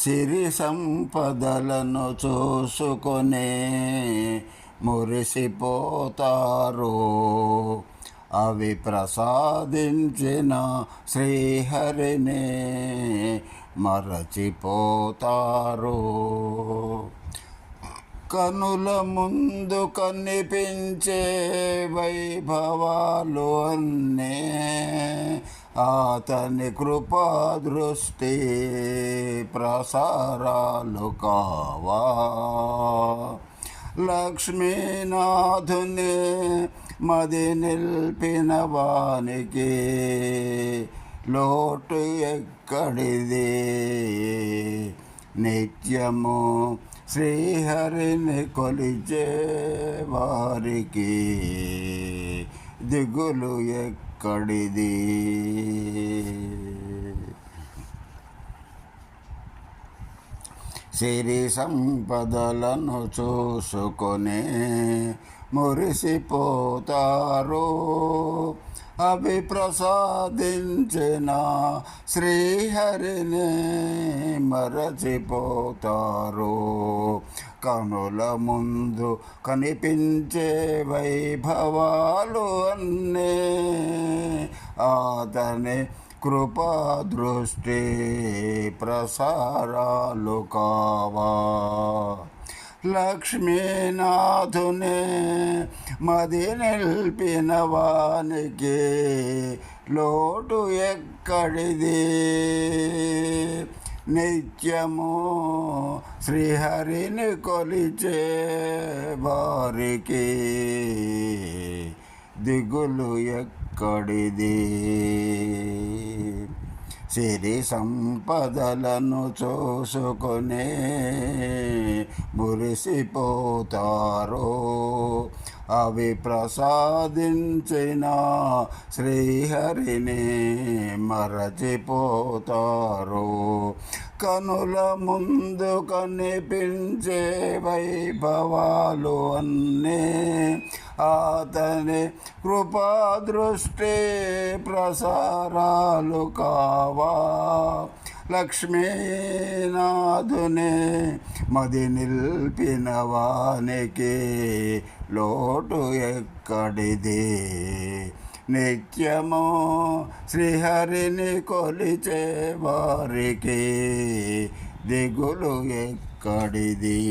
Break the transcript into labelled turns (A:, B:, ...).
A: సిరి సంపదలను చూసుకొనే మురిసిపోతారు. అవి ప్రసాదించిన శ్రీహరినే మరచిపోతారు. కనుల ముందు కనిపించే వైభవాలు అన్నే అతని కృపా దృష్టి ప్రసారాలు కావా. లక్ష్మీనాథుని మది నిల్పిన వానికి లోటు ఎక్కడిది. నిత్యము శ్రీహరిని కొలిచే వారికి దిగులు ఎక్కడిది. సిరి సంపదలను చూసుకొనే మురిసిపోతారు. అవి ప్రసాదించిన శ్రీహరిని మరచిపోతారు. కనుల ముందు కనిపించే వైభవాలు అన్నీ అతని కృపా దృష్టి ప్రసారాలు కావా. లక్ష్మీనాథుని మది నిల్పిన వానికి లోటు ఎక్కడిది. నిత్యము శ్రీహరిని కొలిచే వారికి దిగులు ఎక్కడిది. సిరి సంపదలను చూసుకొనే మురిసిపోతారు. అవి ప్రసాదించిన శ్రీహరిని మరచిపోతారు. కనుల ముందు కనిపించే వైభవాలు అన్నీ అతని కృపా దృష్టి ప్రసారాలు కావా. లక్ష్మీనాథుని మది నిల్పిన వానికి లోటు ఎక్కడిది. నిత్యము శ్రీహరిని కొలిచే వారికి దిగులు ఎక్కడిది.